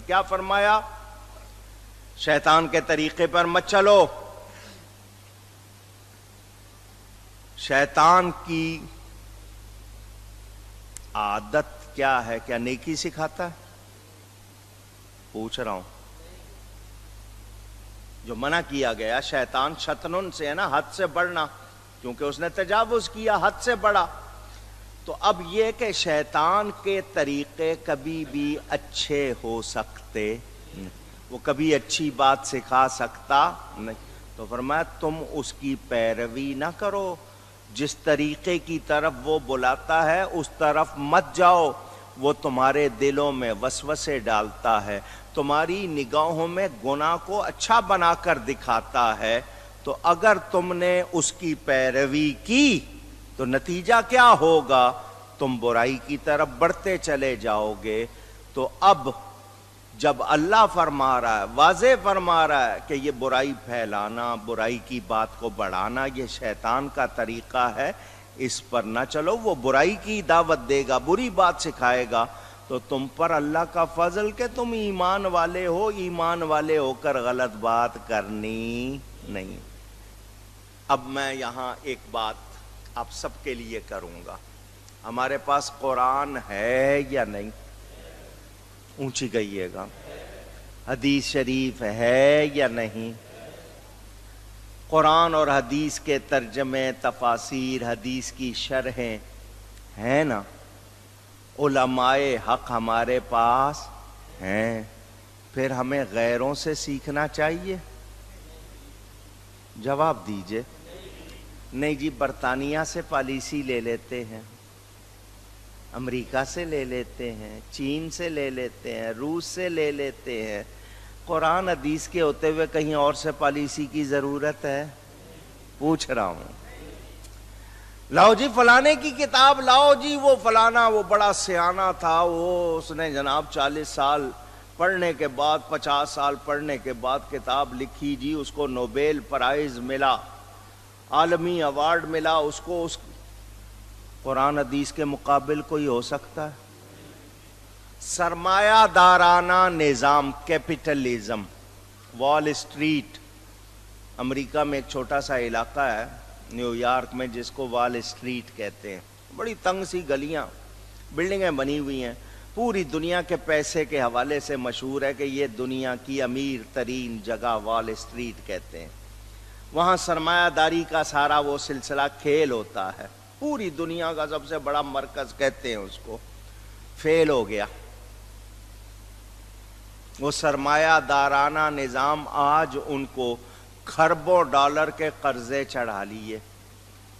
کیا فرمایا؟ شیطان کے طریقے پر مت چلو. شیطان کی عادت کیا ہے؟ کیا نیکی سکھاتا ہے؟ پوچھ رہا ہوں. جو منع کیا گیا شیطان شطنن سے ہے نا، حد سے بڑھنا، کیونکہ اس نے تجاوز کیا، حد سے بڑھا. تو اب یہ کہ شیطان کے طریقے کبھی بھی اچھے ہو سکتے، وہ کبھی اچھی بات سکھا سکتا نہیں. تو فرمایا تم اس کی پیروی نہ کرو، جس طریقے کی طرف وہ بلاتا ہے اس طرف مت جاؤ. وہ تمہارے دلوں میں وسوسے ڈالتا ہے، تمہاری نگاہوں میں گناہ کو اچھا بنا کر دکھاتا ہے. تو اگر تم نے اس کی پیروی کی تو نتیجہ کیا ہوگا؟ تم برائی کی طرف بڑھتے چلے جاؤ گے. تو اب جب اللہ فرما رہا ہے، واضح فرما رہا ہے کہ یہ برائی پھیلانا، برائی کی بات کو بڑھانا یہ شیطان کا طریقہ ہے، اس پر نہ چلو. وہ برائی کی دعوت دے گا، بری بات سکھائے گا. تو تم پر اللہ کا فضل کہ تم ایمان والے ہو، ایمان والے ہو کر غلط بات کرنی نہیں. اب میں یہاں ایک بات آپ سب کے لیے کروں گا. ہمارے پاس قرآن ہے یا نہیں؟ اونچی کہیے گا. حدیث شریف ہے یا نہیں؟ قرآن اور حدیث کے ترجمے، تفاسیر، حدیث کی شرحیں ہیں نا؟ علماء حق ہمارے پاس ہیں. پھر ہمیں غیروں سے سیکھنا چاہیے؟ جواب دیجئے. نہیں جی، برطانیہ سے پالیسی لے لیتے ہیں، امریکہ سے لے لیتے ہیں، چین سے لے لیتے ہیں، روس سے لے لیتے ہیں. قرآن حدیث کے ہوتے ہوئے کہیں اور سے پالیسی کی ضرورت ہے؟ پوچھ رہا ہوں. لاؤ جی فلانے کی کتاب لاؤ جی، وہ فلانا وہ بڑا سیانہ تھا، وہ اس نے جناب 40 سال پڑھنے کے بعد، 50 سال پڑھنے کے بعد کتاب لکھی جی، اس کو نوبیل پرائز ملا، عالمی ایوارڈ ملا اس کو. اس قرآن حدیث کے مقابل کوئی ہو سکتا ہے؟ سرمایہ دارانہ نظام، کیپٹلزم، وال اسٹریٹ. امریکہ میں ایک چھوٹا سا علاقہ ہے نیو یارک میں جس کو وال اسٹریٹ کہتے ہیں. بڑی تنگ سی گلیاں، بلڈنگیں بنی ہوئی ہیں. پوری دنیا کے پیسے کے حوالے سے مشہور ہے کہ یہ دنیا کی امیر ترین جگہ وال اسٹریٹ کہتے ہیں. وہاں سرمایہ داری کا سارا وہ سلسلہ کھیل ہوتا ہے. پوری دنیا کا سب سے بڑا مرکز کہتے ہیں اس کو. فیل ہو گیا وہ سرمایہ دارانہ نظام. آج ان کو کھربوں ڈالر کے قرضے چڑھا لیے،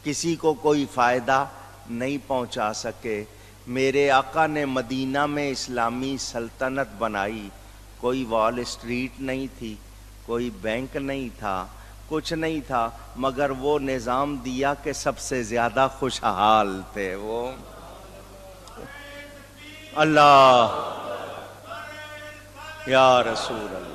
کسی کو کوئی فائدہ نہیں پہنچا سکے. میرے آقا نے مدینہ میں اسلامی سلطنت بنائی، کوئی وال اسٹریٹ نہیں تھی، کوئی بینک نہیں تھا، کچھ نہیں تھا، مگر وہ نظام دیا کہ سب سے زیادہ خوشحال تھے وہ. اللہ یا رسول اللہ.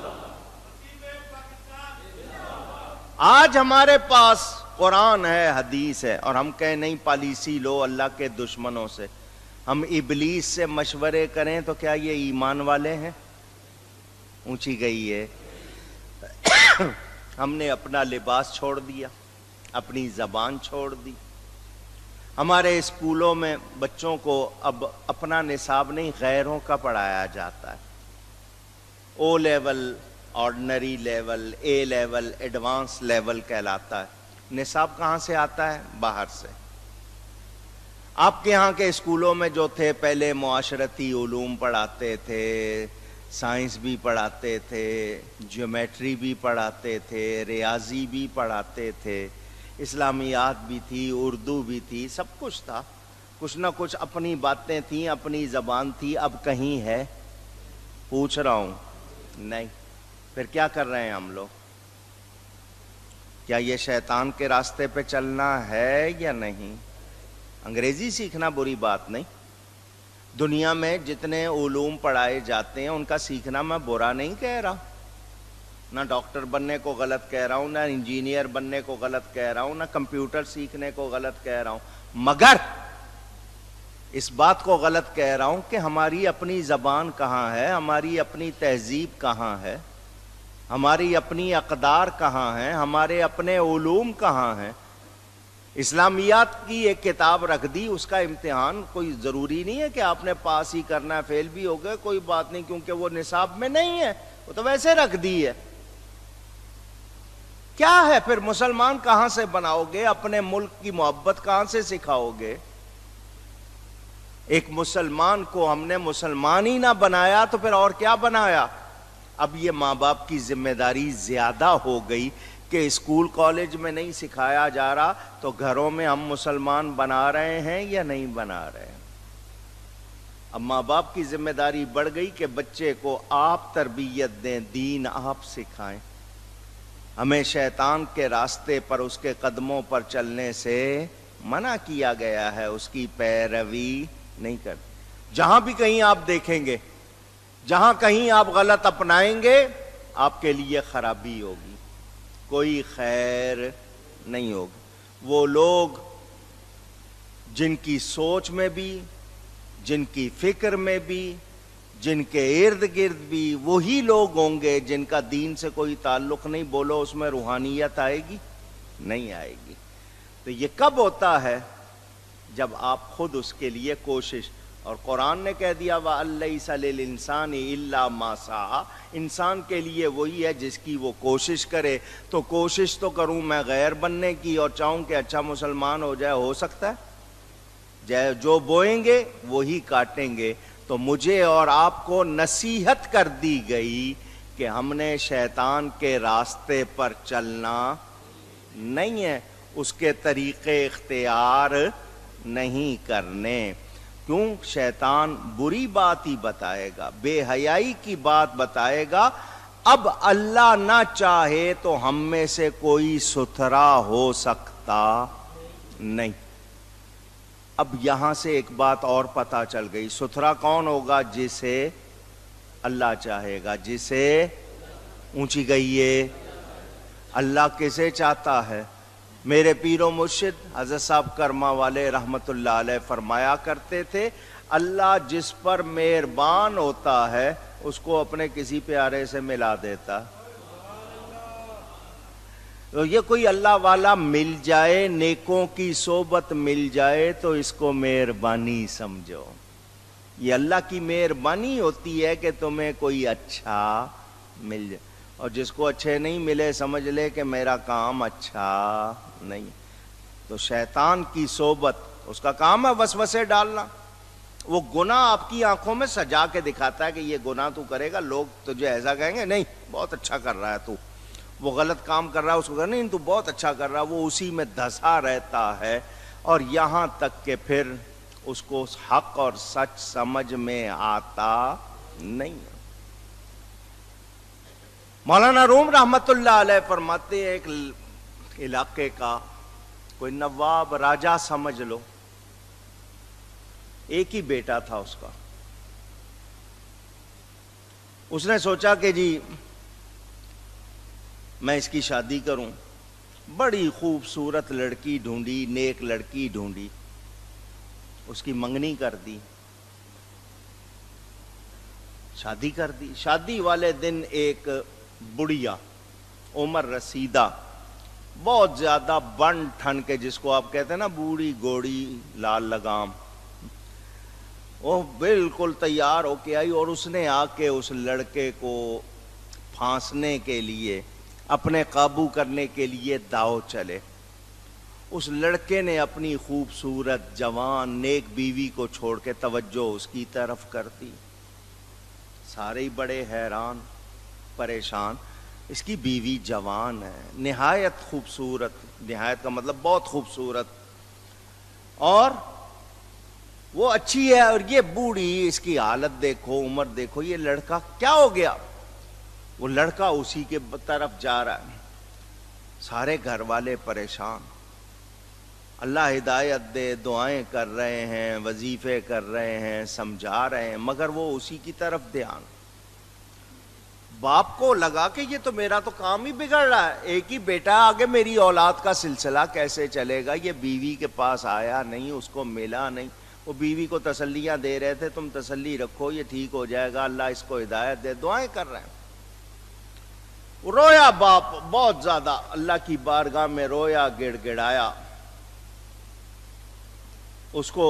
آج ہمارے پاس قرآن ہے، حدیث ہے، اور ہم کہیں نہیں پالیسی لو اللہ کے دشمنوں سے. ہم ابلیس سے مشورے کریں تو کیا یہ ایمان والے ہیں؟ اونچی گئی ہے. ہم نے اپنا لباس چھوڑ دیا، اپنی زبان چھوڑ دی. ہمارے اسکولوں میں بچوں کو اب اپنا نصاب نہیں غیروں کا پڑھایا جاتا ہے. او لیول، آرڈنری لیول، اے لیول، ایڈوانس لیول کہلاتا ہے. نصاب کہاں سے آتا ہے؟ باہر سے. آپ کے ہاں کے اسکولوں میں جو تھے پہلے معاشرتی علوم پڑھاتے تھے، سائنس بھی پڑھاتے تھے، جیومیٹری بھی پڑھاتے تھے، ریاضی بھی پڑھاتے تھے، اسلامیات بھی تھی، اردو بھی تھی، سب کچھ تھا. کچھ نہ کچھ اپنی باتیں تھیں، اپنی زبان تھی. اب کہیں ہے؟ پوچھ رہا ہوں. نہیں. پھر کیا کر رہے ہیں ہم لوگ؟ کیا یہ شیطان کے راستے پہ چلنا ہے یا نہیں؟ انگریزی سیکھنا بری بات نہیں. دنیا میں جتنے علوم پڑھائے جاتے ہیں ان کا سیکھنا میں برا نہیں کہہ رہا. نہ ڈاکٹر بننے کو غلط کہہ رہا ہوں، نہ انجینئر بننے کو غلط کہہ رہا ہوں، نہ کمپیوٹر سیکھنے کو غلط کہہ رہا ہوں. مگر اس بات کو غلط کہہ رہا ہوں کہ ہماری اپنی زبان کہاں ہے، ہماری اپنی تہذیب کہاں ہے، ہماری اپنی اقدار کہاں ہیں، ہمارے اپنے علوم کہاں ہیں۔ اسلامیات کی ایک کتاب رکھ دی، اس کا امتحان کوئی ضروری نہیں ہے کہ آپ نے پاس ہی کرنا ہے، فیل بھی ہو گئے کوئی بات نہیں، کیونکہ وہ نصاب میں نہیں ہے، وہ تو ویسے رکھ دی ہے۔ کیا ہے پھر مسلمان کہاں سے بناؤ گے؟ اپنے ملک کی محبت کہاں سے سکھاؤ گے؟ ایک مسلمان کو ہم نے مسلمان ہی نہ بنایا تو پھر اور کیا بنایا؟ اب یہ ماں باپ کی ذمہ داری زیادہ ہو گئی کہ اسکول کالج میں نہیں سکھایا جا رہا تو گھروں میں ہم مسلمان بنا رہے ہیں یا نہیں بنا رہے ہیں؟ اب ماں باپ کی ذمہ داری بڑھ گئی کہ بچے کو آپ تربیت دیں، دین آپ سکھائیں۔ ہمیں شیطان کے راستے پر، اس کے قدموں پر چلنے سے منع کیا گیا ہے، اس کی پیروی نہیں کرتے۔ جہاں بھی کہیں آپ دیکھیں گے، جہاں کہیں آپ غلط اپنائیں گے، آپ کے لیے خرابی ہوگی، کوئی خیر نہیں ہوگی۔ وہ لوگ جن کی سوچ میں بھی، جن کی فکر میں بھی، جن کے ارد گرد بھی وہی لوگ ہوں گے جن کا دین سے کوئی تعلق نہیں۔ بولو اس میں روحانیت آئے گی؟ نہیں آئے گی۔ تو یہ کب ہوتا ہے؟ جب آپ خود اس کے لیے کوشش، اور قرآن نے کہہ دیا وَأَلَّيْسَ لِلْإِنسَانِ إِلَّا مَا سَعَى، انسان کے لیے وہی ہے جس کی وہ کوشش کرے۔ تو کوشش تو کروں میں غیر بننے کی اور چاہوں کہ اچھا مسلمان ہو جائے، ہو سکتا ہے؟ جو بوئیں گے وہی کاٹیں گے۔ تو مجھے اور آپ کو نصیحت کر دی گئی کہ ہم نے شیطان کے راستے پر چلنا نہیں ہے، اس کے طریقے اختیار نہیں کرنے۔ کیوں؟ شیطان بری بات ہی بتائے گا، بے حیائی کی بات بتائے گا۔ اب اللہ نہ چاہے تو ہم میں سے کوئی ستھرا ہو سکتا نہیں۔ اب یہاں سے ایک بات اور پتہ چل گئی، ستھرا کون ہوگا؟ جسے اللہ چاہے گا، جسے اونچی گئیے اللہ کسے چاہتا ہے؟ میرے پیر و مرشد حضرت صاحب کرما والے رحمت اللہ علیہ فرمایا کرتے تھے، اللہ جس پر مہربان ہوتا ہے اس کو اپنے کسی پیارے سے ملا دیتا۔ تو یہ کوئی اللہ والا مل جائے، نیکوں کی صحبت مل جائے تو اس کو مہربانی سمجھو۔ یہ اللہ کی مہربانی ہوتی ہے کہ تمہیں کوئی اچھا مل جائے، اور جس کو اچھے نہیں ملے سمجھ لے کہ میرا کام اچھا نہیں۔ تو شیطان کی صحبت، اس کا کام ہے وسوسے ڈالنا۔ وہ گناہ آپ کی آنکھوں میں سجا کے دکھاتا ہے کہ یہ گناہ تو کرے گا، لوگ تجھے ایسا کہیں گے، نہیں بہت اچھا کر رہا ہے تو، وہ غلط کام کر رہا ہے اس کو نہیں تو بہت اچھا کر رہا ہے، وہ اسی میں دھسا رہتا ہے، اور یہاں تک کہ پھر اس کو حق اور سچ سمجھ میں آتا نہیں۔ مولانا روم رحمت اللہ علیہ فرماتے ہیں، ایک علاقے کا کوئی نواب راجہ سمجھ لو، ایک ہی بیٹا تھا اس کا۔ اس نے سوچا کہ جی میں اس کی شادی کروں، بڑی خوبصورت لڑکی ڈھونڈی، نیک لڑکی ڈھونڈی، اس کی منگنی کر دی، شادی کر دی۔ شادی والے دن ایک بڑھیا عمر رسیدہ، بہت زیادہ بن ٹھن کے، جس کو آپ کہتے ہیں نا بوڑھی گھوڑی لال لگام، وہ بالکل تیار ہو کے آئی، اور اس نے آ کے اس لڑکے کو پھانسنے کے لیے، اپنے قابو کرنے کے لیے داؤ چلے۔ اس لڑکے نے اپنی خوبصورت جوان نیک بیوی کو چھوڑ کے توجہ اس کی طرف کر دی۔ سارے ہی بڑے حیران پریشان، اس کی بیوی جوان ہے، نہایت خوبصورت، نہایت کا مطلب بہت خوبصورت، اور وہ اچھی ہے، اور یہ بوڑھی، اس کی حالت دیکھو، عمر دیکھو، یہ لڑکا کیا ہو گیا؟ وہ لڑکا اسی کے طرف جا رہا ہے۔ سارے گھر والے پریشان، اللہ ہدایت دے، دعائیں کر رہے ہیں، وظیفے کر رہے ہیں، سمجھا رہے ہیں، مگر وہ اسی کی طرف دھیان۔ باپ کو لگا کہ یہ تو میرا تو کام ہی بگڑ رہا ہے، ایک ہی بیٹا ہے، آگے میری اولاد کا سلسلہ کیسے چلے گا؟ یہ بیوی کے پاس آیا نہیں، اس کو ملا نہیں، وہ بیوی کو تسلیاں دے رہے تھے، تم تسلی رکھو یہ ٹھیک ہو جائے گا، اللہ اس کو ہدایت دے، دعائیں کر رہے ہیں۔ رویا باپ بہت زیادہ، اللہ کی بارگاہ میں رویا، گڑ گڑایا۔ اس کو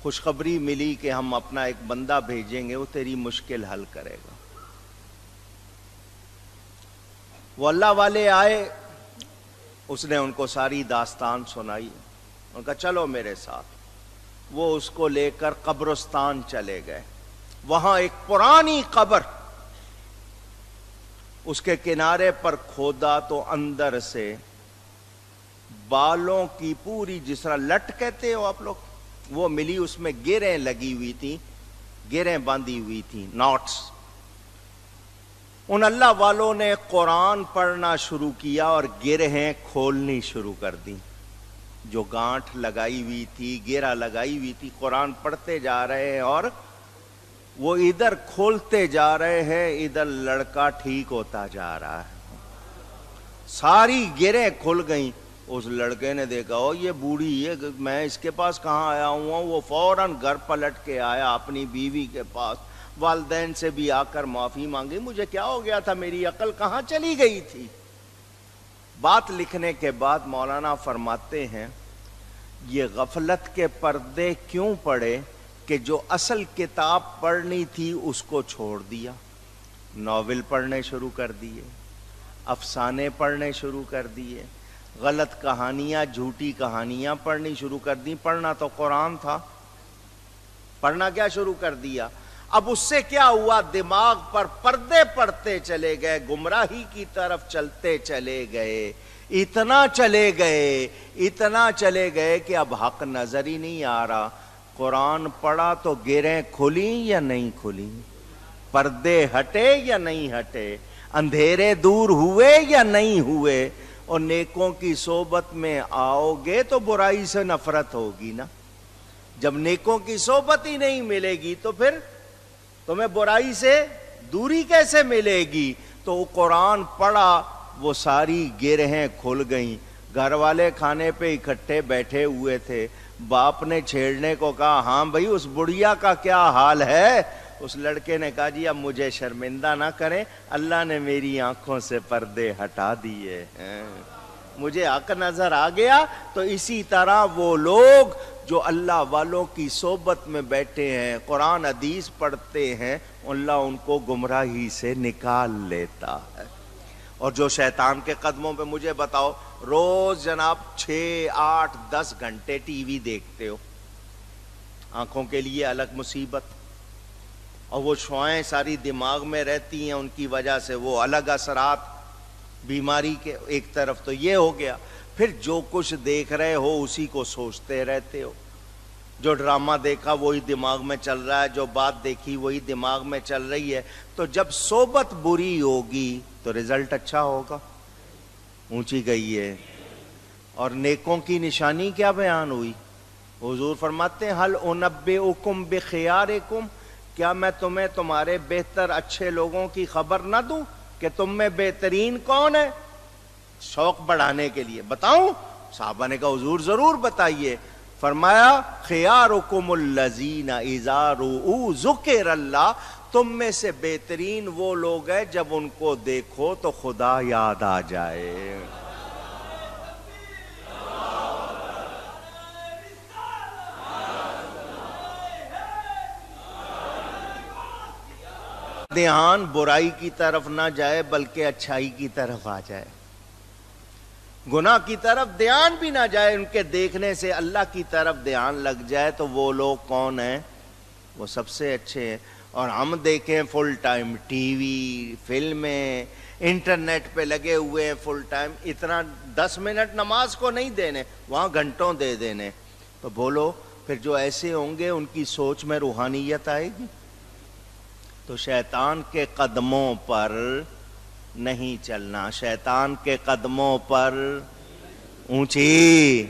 خوشخبری ملی کہ ہم اپنا ایک بندہ بھیجیں گے، وہ تیری مشکل حل کرے گا۔ وہ اللہ والے آئے، اس نے ان کو ساری داستان سنائی، ان کا چلو میرے ساتھ۔ وہ اس کو لے کر قبرستان چلے گئے، وہاں ایک پرانی قبر، اس کے کنارے پر کھودا تو اندر سے بالوں کی پوری، جس طرح لٹ کہتے ہو آپ لوگ، وہ ملی، اس میں گیریں لگی ہوئی تھیں، گیریں باندھی ہوئی تھیں، ناٹس۔ ان اللہ والوں نے قرآن پڑھنا شروع کیا اور گرہیں کھولنی شروع کر دی۔ جو گانٹھ لگائی ہوئی تھی، گیرہ لگائی ہوئی تھی، قرآن پڑھتے جا رہے ہیں اور وہ ادھر کھولتے جا رہے ہیں، ادھر لڑکا ٹھیک ہوتا جا رہا ہے۔ ساری گیریں کھل گئیں۔ اس لڑکے نے دیکھا، او یہ بوڑھی ہے، میں اس کے پاس کہاں آیا ہوں؟ وہ فوراً گھر پلٹ کے آیا اپنی بیوی کے پاس، والدین سے بھی آ کر معافی مانگی، مجھے کیا ہو گیا تھا، میری عقل کہاں چلی گئی تھی؟ بات لکھنے کے بعد مولانا فرماتے ہیں یہ غفلت کے پردے کیوں پڑے کہ جو اصل کتاب پڑھنی تھی اس کو چھوڑ دیا، ناول پڑھنے شروع کر دیے، افسانے پڑھنے شروع کر دیے، غلط کہانیاں، جھوٹی کہانیاں پڑھنی شروع کر دی۔ پڑھنا تو قرآن تھا، پڑھنا کیا شروع کر دیا؟ اب اس سے کیا ہوا؟ دماغ پر پردے پڑتے چلے گئے، گمراہی کی طرف چلتے چلے گئے، اتنا چلے گئے کہ اب حق نظر ہی نہیں آ رہا۔ قرآن پڑھا تو گیریں کھلی یا نہیں کھلی، پردے ہٹے یا نہیں ہٹے، اندھیرے دور ہوئے یا نہیں ہوئے۔ اور نیکوں کی صحبت میں آؤ گے تو برائی سے نفرت ہوگی نا۔ جب نیکوں کی صحبت ہی نہیں ملے گی تو پھر تمہیں برائی سے دوری کیسے ملے گی؟ تو قرآن پڑھا، وہ ساری گرہیں کھل گئیں۔ گھر والے کھانے پہ اکٹھے بیٹھے ہوئے تھے، باپ نے چھیڑنے کو کہا، ہاں بھائی اس بڑھیا کا کیا حال ہے؟ اس لڑکے نے کہا، جی اب مجھے شرمندہ نہ کریں، اللہ نے میری آنکھوں سے پردے ہٹا دیے ہیں، مجھے حق نظر آ گیا۔ تو اسی طرح وہ لوگ جو اللہ والوں کی صحبت میں بیٹھے ہیں، قرآن حدیث پڑھتے ہیں، اللہ ان کو گمراہی سے نکال لیتا ہے۔ اور جو شیطان کے قدموں پہ، مجھے بتاؤ، روز جناب 6، 8، 10 گھنٹے ٹی وی دیکھتے ہو، آنکھوں کے لیے الگ مصیبت، اور وہ شعائیں ساری دماغ میں رہتی ہیں، ان کی وجہ سے وہ الگ اثرات، بیماری کے ایک طرف تو یہ ہو گیا، پھر جو کچھ دیکھ رہے ہو اسی کو سوچتے رہتے ہو، جو ڈرامہ دیکھا وہی دماغ میں چل رہا ہے، جو بات دیکھی وہی دماغ میں چل رہی ہے۔ تو جب صحبت بری ہوگی تو رزلٹ اچھا ہوگا، اونچی گئی ہے۔ اور نیکوں کی نشانی کیا بیان ہوئی؟ حضور فرماتے ہیں، هل انبئکم بخیارکم، کیا میں تمہیں تمہارے بہتر اچھے لوگوں کی خبر نہ دوں کہ تم میں بہترین کون ہے؟ شوق بڑھانے کے لیے بتاؤں؟ صحابہ نے کہا حضور ضرور بتائیے۔ فرمایا، خیارکم الذین اذا رؤوا ذکر اللہ، تم میں سے بہترین وہ لوگ ہیں جب ان کو دیکھو تو خدا یاد آ جائے۔ دھیان برائی کی طرف نہ جائے بلکہ اچھائی کی طرف آ جائے، گناہ کی طرف دھیان بھی نہ جائے، ان کے دیکھنے سے اللہ کی طرف دھیان لگ جائے تو وہ لوگ کون ہیں؟ وہ سب سے اچھے ہیں۔ اور ہم دیکھیں فل ٹائم ٹی وی، فلمیں، انٹرنیٹ پہ لگے ہوئے ہیں فل ٹائم، اتنا 10 منٹ نماز کو نہیں دینے، وہاں گھنٹوں دے دینے۔ تو بولو پھر جو ایسے ہوں گے ان کی سوچ میں روحانیت آئے گی؟ تو شیطان کے قدموں پر نہیں چلنا، شیطان کے قدموں پر اونچی